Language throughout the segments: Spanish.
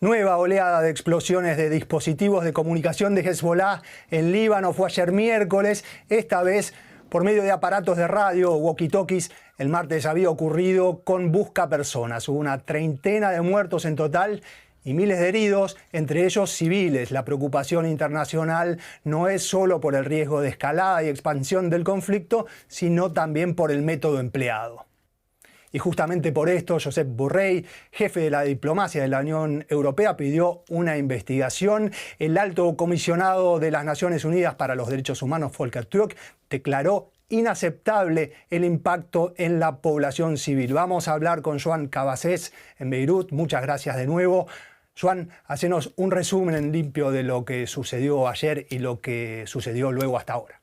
Nueva oleada de explosiones de dispositivos de comunicación de Hezbollah en Líbano fue ayer miércoles, esta vez por medio de aparatos de radio o walkie-talkies. El martes había ocurrido con buscapersonas. Hubo una treintena de muertos en total y miles de heridos, entre ellos civiles. La preocupación internacional no es solo por el riesgo de escalada y expansión del conflicto, sino también por el método empleado. Y justamente por esto, Josep Borrell, jefe de la diplomacia de la Unión Europea, pidió una investigación. El alto comisionado de las Naciones Unidas para los Derechos Humanos, Volker Türk, declaró inaceptable el impacto en la población civil. Vamos a hablar con Joan Cabasés en Beirut. Muchas gracias de nuevo. Joan, hacenos un resumen limpio de lo que sucedió ayer y lo que sucedió luego hasta ahora.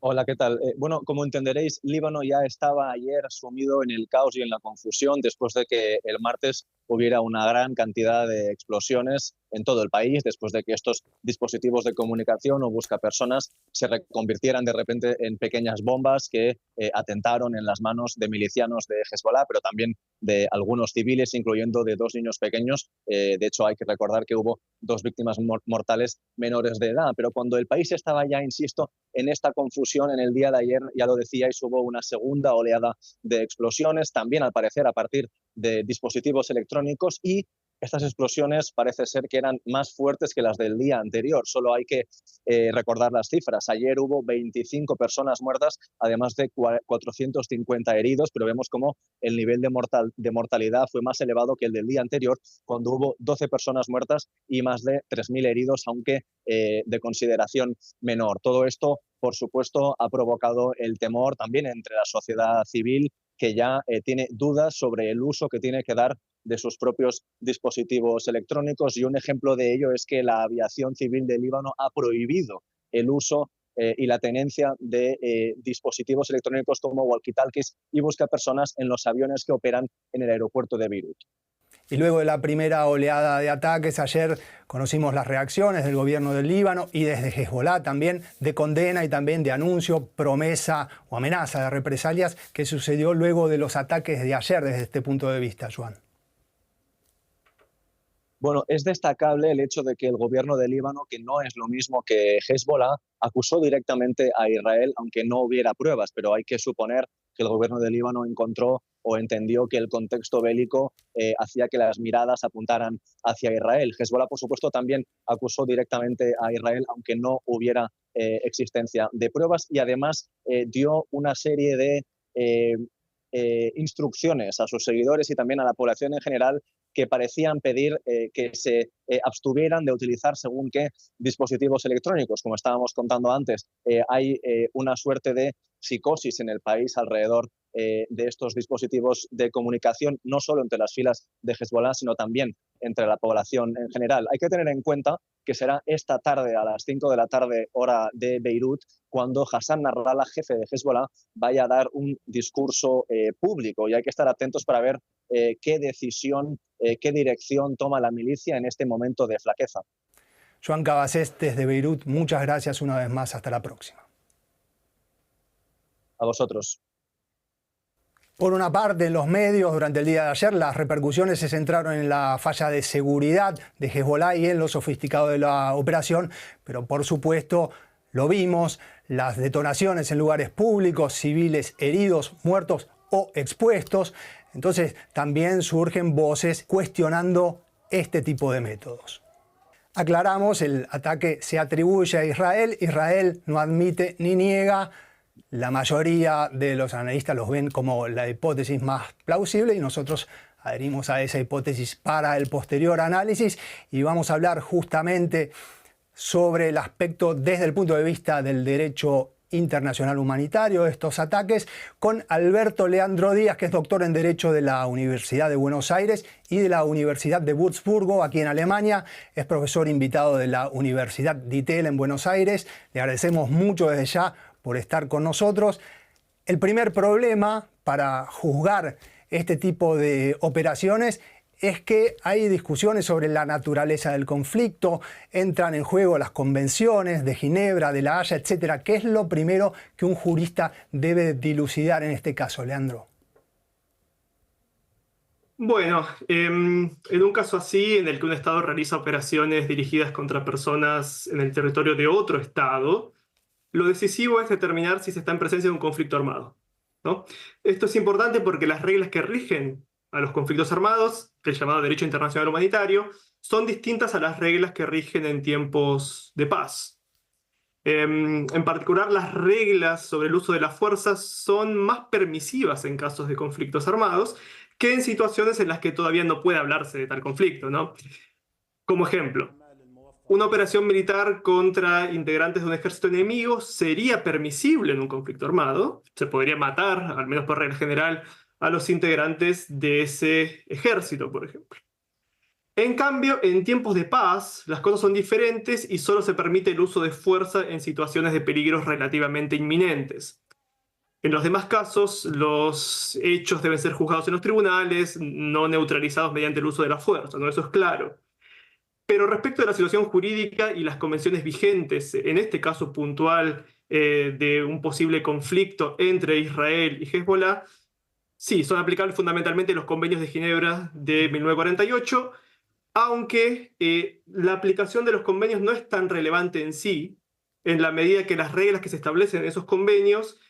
Hola, ¿qué tal? Bueno, como entenderéis, Líbano ya estaba ayer sumido en el caos y en la confusión después de que el martes hubiera una gran cantidad de explosiones en todo el país, después de que estos dispositivos de comunicación o buscapersonas se reconvirtieran de repente en pequeñas bombas que atentaron en las manos de milicianos de Hezbollah, pero también de algunos civiles, incluyendo de 2 niños pequeños. De hecho, hay que recordar que hubo 2 víctimas mortales menores de edad. Pero cuando el país estaba ya, insisto, en esta confusión, en el día de ayer, ya lo decíais, hubo una segunda oleada de explosiones, también al parecer a partir de dispositivos electrónicos, y estas explosiones parece ser que eran más fuertes que las del día anterior. Solo hay que recordar las cifras. Ayer hubo 25 personas muertas, además de 450 heridos, pero vemos cómo el nivel de mortalidad fue más elevado que el del día anterior, cuando hubo 12 personas muertas y más de 3.000 heridos, aunque de consideración menor. Todo esto, por supuesto, ha provocado el temor también entre la sociedad civil, que ya tiene dudas sobre el uso que tiene que dar de sus propios dispositivos electrónicos. Y un ejemplo de ello es que la aviación civil de Líbano ha prohibido el uso y la tenencia de dispositivos electrónicos como walkie-talkies y buscapersonas en los aviones que operan en el aeropuerto de Beirut. Y luego de la primera oleada de ataques, ayer conocimos las reacciones del gobierno del Líbano y desde Hezbollah también de condena y también de anuncio, promesa o amenaza de represalias que sucedió luego de los ataques de ayer desde este punto de vista, Joan. Bueno, es destacable el hecho de que el gobierno de Líbano, que no es lo mismo que Hezbollah, acusó directamente a Israel, aunque no hubiera pruebas, pero hay que suponer que el gobierno de Líbano encontró o entendió que el contexto bélico hacía que las miradas apuntaran hacia Israel. Hezbollah, por supuesto, también acusó directamente a Israel, aunque no hubiera existencia de pruebas, y además dio una serie de instrucciones a sus seguidores y también a la población en general, que parecían pedir que se abstuvieran de utilizar según qué dispositivos electrónicos. Como estábamos contando antes, hay una suerte de psicosis en el país alrededor de estos dispositivos de comunicación, no solo entre las filas de Hezbollah, sino también entre la población en general. Hay que tener en cuenta que será esta tarde, a las 5 de la tarde, hora de Beirut, cuando Hassan Nasrallah, jefe de Hezbollah, vaya a dar un discurso público, y hay que estar atentos para ver qué decisión, qué dirección toma la milicia en este momento de flaqueza. Joan Cabasés desde Beirut, muchas gracias una vez más. Hasta la próxima. A vosotros. Por una parte, en los medios durante el día de ayer, las repercusiones se centraron en la falla de seguridad de Hezbollah y en lo sofisticado de la operación, pero por supuesto lo vimos, las detonaciones en lugares públicos, civiles heridos, muertos o expuestos. Entonces también surgen voces cuestionando este tipo de métodos. Aclaramos, el ataque se atribuye a Israel. Israel no admite ni niega. La mayoría de los analistas los ven como la hipótesis más plausible y nosotros adherimos a esa hipótesis para el posterior análisis, y vamos a hablar justamente sobre el aspecto desde el punto de vista del derecho internacional humanitario de estos ataques con Alberto Leandro Díaz, que es doctor en Derecho de la Universidad de Buenos Aires y de la Universidad de Würzburgo, aquí en Alemania. Es profesor invitado de la Universidad DITEL en Buenos Aires. Le agradecemos mucho desde ya por estar con nosotros. El primer problema para juzgar este tipo de operaciones es que hay discusiones sobre la naturaleza del conflicto, entran en juego las convenciones de Ginebra, de La Haya, etc. ¿Qué es lo primero que un jurista debe dilucidar en este caso, Leandro? Bueno, en un caso así, en el que un Estado realiza operaciones dirigidas contra personas en el territorio de otro Estado, lo decisivo es determinar si se está en presencia de un conflicto armado, ¿no? Esto es importante porque las reglas que rigen a los conflictos armados, el llamado derecho internacional humanitario, son distintas a las reglas que rigen en tiempos de paz. En particular, las reglas sobre el uso de las fuerzas son más permisivas en casos de conflictos armados que en situaciones en las que todavía no puede hablarse de tal conflicto, ¿no? Como ejemplo, una operación militar contra integrantes de un ejército enemigo sería permisible en un conflicto armado. Se podría matar, al menos por regla general, a los integrantes de ese ejército, por ejemplo. En cambio, en tiempos de paz, las cosas son diferentes y solo se permite el uso de fuerza en situaciones de peligros relativamente inminentes. En los demás casos, los hechos deben ser juzgados en los tribunales, no neutralizados mediante el uso de la fuerza, ¿no? Eso es claro. Pero respecto de la situación jurídica y las convenciones vigentes, en este caso puntual de un posible conflicto entre Israel y Hezbollah, sí, son aplicables fundamentalmente los convenios de Ginebra de 1948, aunque la aplicación de los convenios no es tan relevante en sí, en la medida que las reglas que se establecen en esos convenios,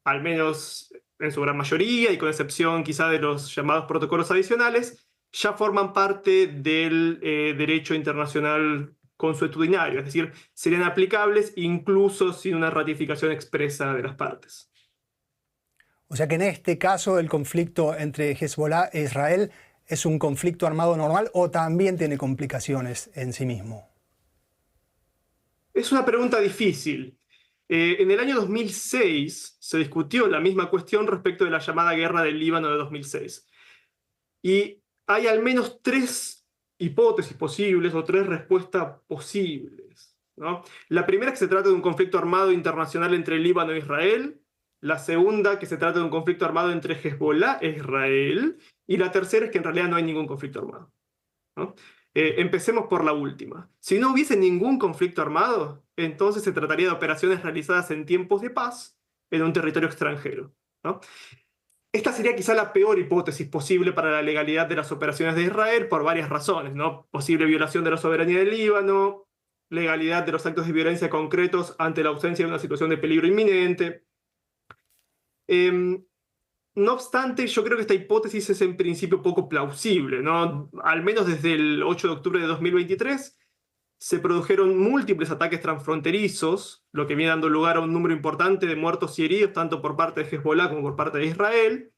al menos en su gran mayoría y con excepción quizá de los llamados protocolos adicionales, ya forman parte del derecho internacional consuetudinario, es decir, serían aplicables incluso sin una ratificación expresa de las partes. O sea que en este caso el conflicto entre Hezbollah e Israel es un conflicto armado normal o también tiene complicaciones en sí mismo. Es una pregunta difícil. En el año 2006 se discutió la misma cuestión respecto de la llamada Guerra del Líbano de 2006. Y hay al menos tres hipótesis posibles o tres respuestas posibles, ¿no? La primera es que se trata de un conflicto armado internacional entre el Líbano e Israel. La segunda, que se trata de un conflicto armado entre Hezbollah e Israel. Y la tercera es que en realidad no hay ningún conflicto armado, ¿no? Empecemos por la última. Si no hubiese ningún conflicto armado, entonces se trataría de operaciones realizadas en tiempos de paz en un territorio extranjero, ¿no? Esta sería quizá la peor hipótesis posible para la legalidad de las operaciones de Israel por varias razones, ¿no? Posible violación de la soberanía del Líbano, legalidad de los actos de violencia concretos ante la ausencia de una situación de peligro inminente. No obstante, yo creo que esta hipótesis es en principio poco plausible, ¿no? Al menos desde el 8 de octubre de 2023 se produjeron múltiples ataques transfronterizos, lo que viene dando lugar a un número importante de muertos y heridos, tanto por parte de Hezbollah como por parte de Israel.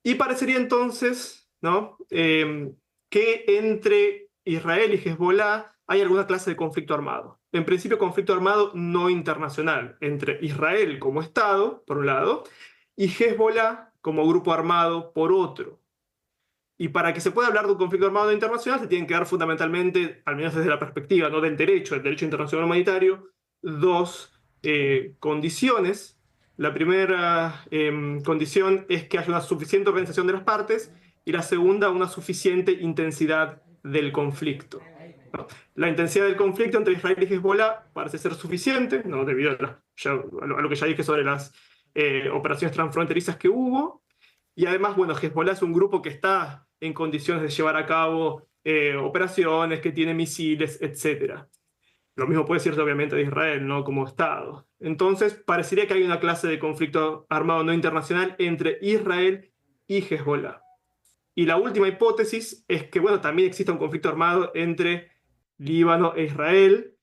Y parecería entonces, ¿no?, que entre Israel y Hezbollah hay alguna clase de conflicto armado. En principio, conflicto armado no internacional, entre Israel como Estado, por un lado, y Hezbollah como grupo armado, por otro. Y para que se pueda hablar de un conflicto armado internacional, se tienen que dar fundamentalmente, al menos desde la perspectiva, ¿no?, del derecho internacional humanitario, dos condiciones. La primera condición es que haya una suficiente organización de las partes, y la segunda, una suficiente intensidad del conflicto, ¿no? La intensidad del conflicto entre Israel y Hezbollah parece ser suficiente, ¿no?, debido a lo que ya dije sobre las operaciones transfronterizas que hubo. Y además, bueno, Hezbollah es un grupo que está en condiciones de llevar a cabo operaciones, que tiene misiles, etc. Lo mismo puede decirse obviamente de Israel, ¿no?, como Estado. Entonces, parecería que hay una clase de conflicto armado no internacional entre Israel y Hezbollah. Y la última hipótesis es que, bueno, también existe un conflicto armado entre Líbano e Israel,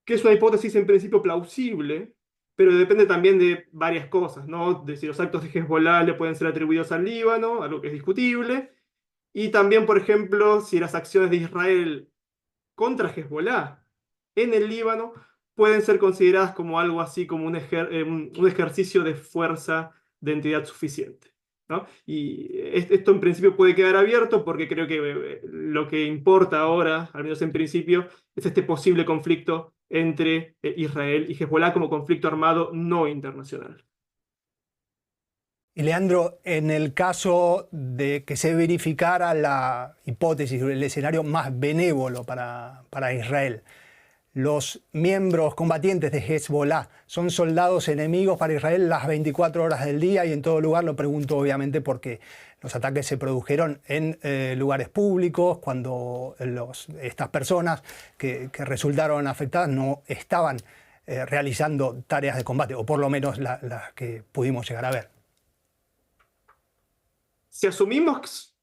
que es una hipótesis en principio plausible, pero depende también de varias cosas, ¿no? De si los actos de Hezbollah le pueden ser atribuidos al Líbano, algo que es discutible, y también, por ejemplo, si las acciones de Israel contra Hezbollah en el Líbano pueden ser consideradas como algo así como un ejercicio de fuerza de entidad suficiente, ¿no? Y esto en principio puede quedar abierto porque creo que lo que importa ahora, al menos en principio, es este posible conflicto entre Israel y Hezbollah como conflicto armado no internacional. Y Leandro, en el caso de que se verificara la hipótesis, el escenario más benévolo para Israel, los miembros combatientes de Hezbollah son soldados enemigos para Israel las 24 horas del día, y en todo lugar, lo pregunto obviamente porque Los ataques se produjeron en lugares públicos, cuando estas personas que resultaron afectadas no estaban realizando tareas de combate, o por lo menos las que pudimos llegar a ver. Si asumimos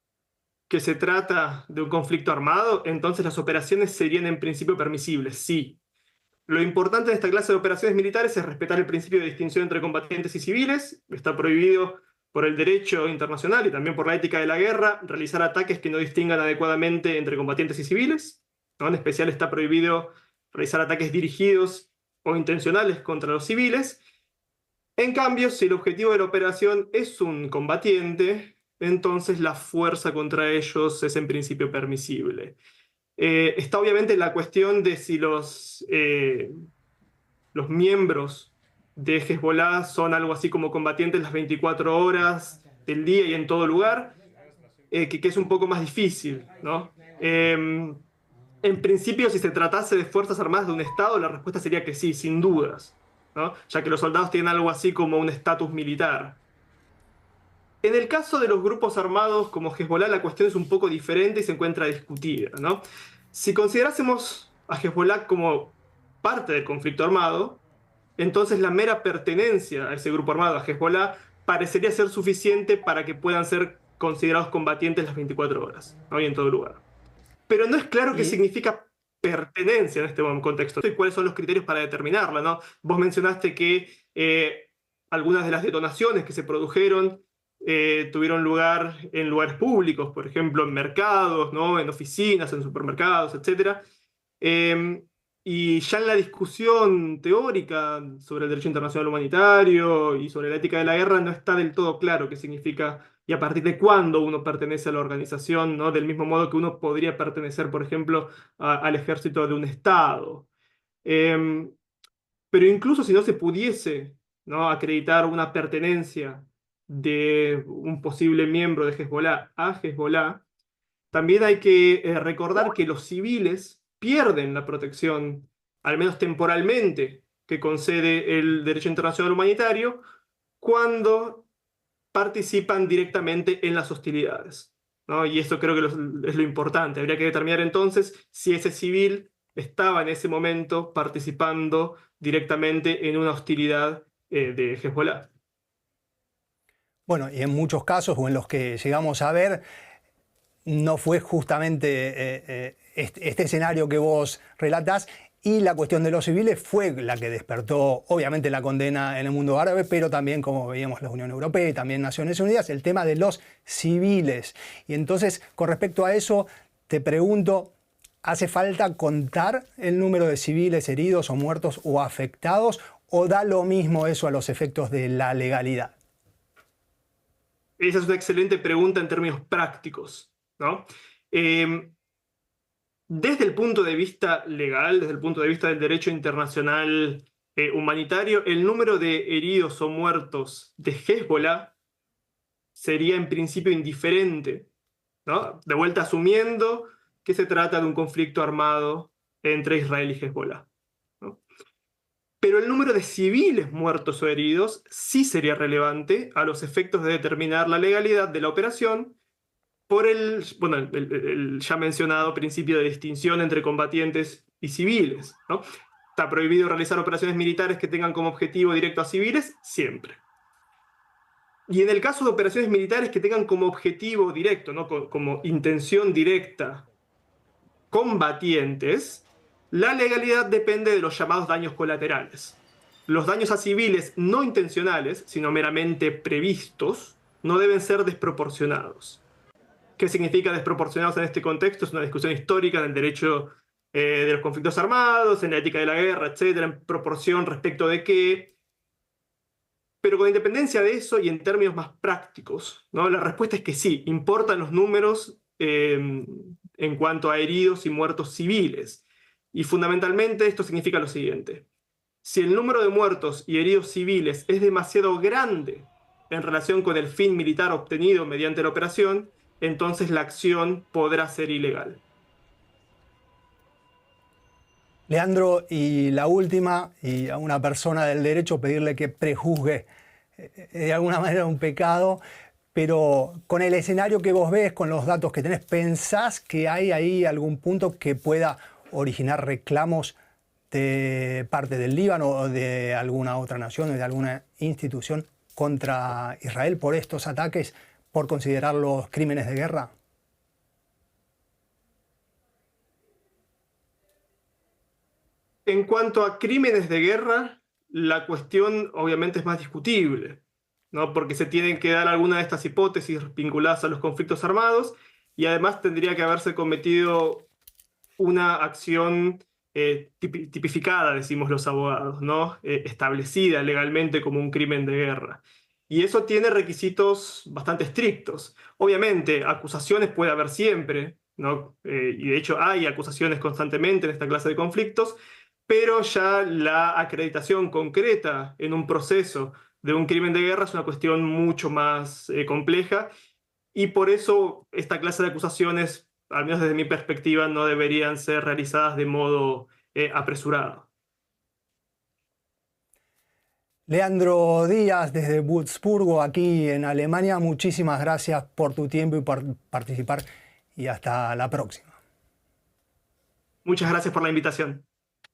que se trata de un conflicto armado, entonces las operaciones serían en principio permisibles, sí. Lo importante de esta clase de operaciones militares es respetar el principio de distinción entre combatientes y civiles. Está prohibido por el derecho internacional y también por la ética de la guerra realizar ataques que no distingan adecuadamente entre combatientes y civiles, ¿no? En especial está prohibido realizar ataques dirigidos o intencionales contra los civiles. En cambio, si el objetivo de la operación es un combatiente, entonces la fuerza contra ellos es en principio permisible. Está obviamente la cuestión de si los miembros de Hezbollah son algo así como combatientes las 24 horas del día y en todo lugar, que es un poco más difícil, ¿no? En principio, si se tratase de Fuerzas Armadas de un Estado, la respuesta sería que sí, sin dudas, ¿no? Ya que los soldados tienen algo así como un estatus militar. En el caso de los grupos armados como Hezbollah, la cuestión es un poco diferente y se encuentra discutida, ¿no? Si considerásemos a Hezbollah como parte del conflicto armado, entonces la mera pertenencia a ese grupo armado, a Hezbollah, parecería ser suficiente para que puedan ser considerados combatientes las 24 horas, ¿no? Y en todo lugar. Pero no es claro qué significa pertenencia en este contexto y cuáles son los criterios para determinarla, ¿no? Vos mencionaste que algunas de las detonaciones que se produjeron tuvieron lugar en lugares públicos, por ejemplo, en mercados, ¿no? En oficinas, en supermercados, etc. Y ya en la discusión teórica sobre el derecho internacional humanitario y sobre la ética de la guerra no está del todo claro qué significa y a partir de cuándo uno pertenece a la organización, ¿no? Del mismo modo que uno podría pertenecer, por ejemplo, al ejército de un Estado. Pero incluso si no se pudiese, ¿no?, acreditar una pertenencia de un posible miembro de Hezbollah a Hezbollah, también hay que recordar que los civiles pierden la protección, al menos temporalmente, que concede el derecho internacional humanitario cuando participan directamente en las hostilidades, ¿no? Y esto creo que es lo importante. Habría que determinar entonces si ese civil estaba en ese momento participando directamente en una hostilidad de Hezbollah. Bueno, y en muchos casos, o en los que llegamos a ver, no fue justamente este escenario que vos relatás, y la cuestión de los civiles fue la que despertó, obviamente, la condena en el mundo árabe, pero también, como veíamos, la Unión Europea y también Naciones Unidas, el tema de los civiles. Y entonces, con respecto a eso, te pregunto, ¿hace falta contar el número de civiles heridos o muertos o afectados, o da lo mismo eso a los efectos de la legalidad? Esa es una excelente pregunta en términos prácticos, ¿no? Desde el punto de vista legal, desde el punto de vista del derecho internacional humanitario, el número de heridos o muertos de Hezbollah sería en principio indiferente, ¿no? De vuelta asumiendo que se trata de un conflicto armado entre Israel y Hezbollah, ¿no? Pero el número de civiles muertos o heridos sí sería relevante a los efectos de determinar la legalidad de la operación por el ya mencionado principio de distinción entre combatientes y civiles, ¿no? Está prohibido realizar operaciones militares que tengan como objetivo directo a civiles, siempre. Y en el caso de operaciones militares que tengan como objetivo directo, ¿no?, como intención directa, combatientes, la legalidad depende de los llamados daños colaterales. Los daños a civiles no intencionales, sino meramente previstos, no deben ser desproporcionados. ¿Qué significa desproporcionados en este contexto? Es una discusión histórica en el derecho de los conflictos armados, en la ética de la guerra, etcétera, en proporción respecto de qué. Pero con independencia de eso y en términos más prácticos, ¿no?, la respuesta es que sí, importan los números en cuanto a heridos y muertos civiles. Y fundamentalmente esto significa lo siguiente: si el número de muertos y heridos civiles es demasiado grande en relación con el fin militar obtenido mediante la operación, entonces la acción podrá ser ilegal. Leandro, y la última, y a una persona del derecho pedirle que prejuzgue de alguna manera un pecado, Pero con el escenario que vos ves, con los datos que tenés, ¿pensás que hay ahí algún punto que pueda originar reclamos de parte del Líbano o de alguna otra nación o de alguna institución contra Israel por estos ataques, por considerarlos crímenes de guerra? En cuanto a crímenes de guerra, la cuestión obviamente es más discutible, ¿no? Porque se tienen que dar algunas de estas hipótesis vinculadas a los conflictos armados y además tendría que haberse cometido una acción tipificada, decimos los abogados, ¿no? Establecida legalmente como un crimen de guerra. Y eso tiene requisitos bastante estrictos. Obviamente, acusaciones puede haber siempre, ¿no? Y de hecho hay acusaciones constantemente en esta clase de conflictos, pero ya la acreditación concreta en un proceso de un crimen de guerra es una cuestión mucho más compleja y por eso esta clase de acusaciones, al menos desde mi perspectiva, no deberían ser realizadas de modo apresurado. Leandro Díaz, desde Würzburgo, aquí en Alemania, muchísimas gracias por tu tiempo y por participar y hasta la próxima. Muchas gracias por la invitación.